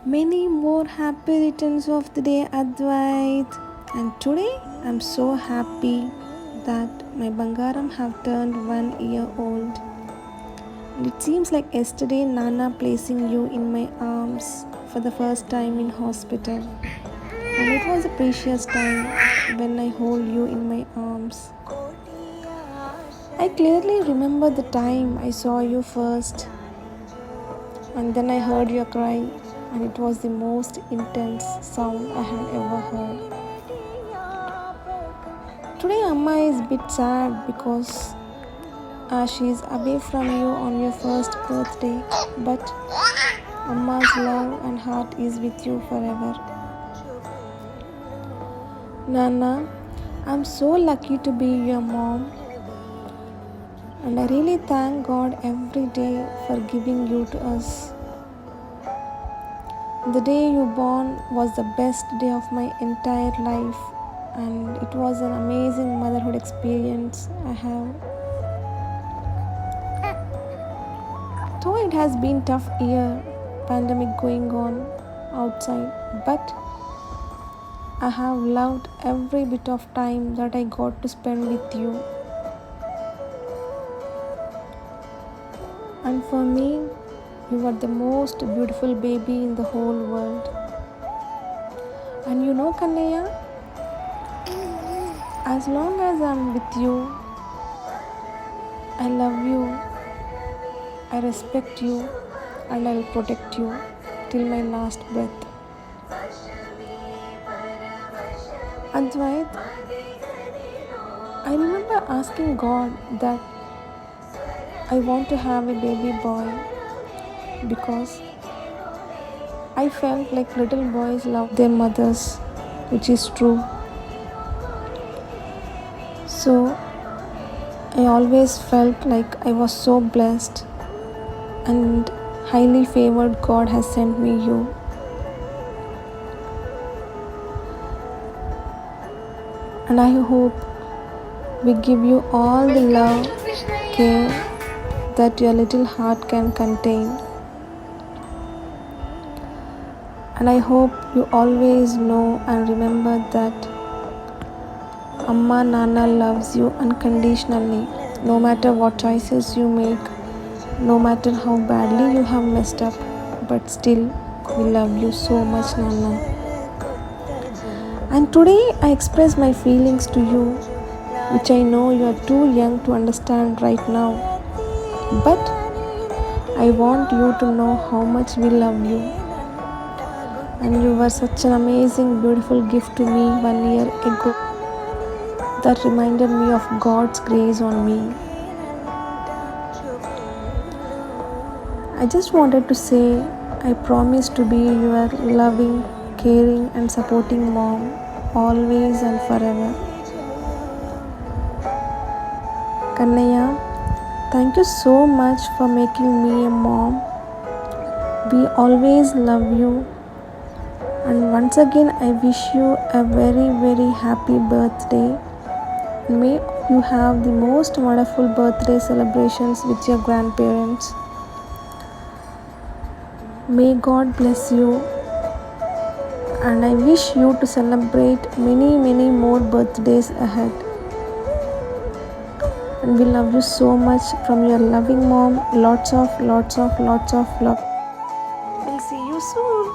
Many more happy returns of the day, Advait. And today I'm so happy that my Bangaram have turned 1 year old. And it seems like yesterday Nana placing you in my arms for the first time in hospital. And it was a precious time when I hold you in my arms. I clearly remember the time I saw you first, and then I heard your cry, and it was the most intense sound I had ever heard. Today, Amma is a bit sad because she is away from you on your first birthday, but Amma's love and heart is with you forever. Nana, I'm so lucky to be your mom, and I really thank God every day for giving you to us. The day you born was the best day of my entire life, and it was an amazing motherhood experience I have. Though it has been tough year, pandemic going on outside, but I have loved every bit of time that I got to spend with you. And for me, you are the most beautiful baby in the whole world. And you know, Kannaya, as long as I'm with you, I love you, I respect you, and I'll protect you till my last breath. Advait, I remember asking God that I want to have a baby boy because I felt like little boys love their mothers, which is true. So I always felt like I was so blessed and highly favored. God has sent me you. And I hope we give you all the love, care that your little heart can contain. And I hope you always know and remember that Amma Nana loves you unconditionally, no matter what choices you make, no matter how badly you have messed up, but still we love you so much, Nana. And today I express my feelings to you, which I know you are too young to understand right now. But I want you to know how much we love you. And you were such an amazing, beautiful gift to me 1 year ago that reminded me of God's grace on me. I just wanted to say I promise to be your loving, caring, and supporting mom always and forever. Kannaya, thank you so much for making me a mom. We always love you. And once again, I wish you a very, very happy birthday. May you have the most wonderful birthday celebrations with your grandparents. May God bless you. And I wish you to celebrate many, many more birthdays ahead. And we love you so much from your loving mom. Lots of love. We'll see you soon.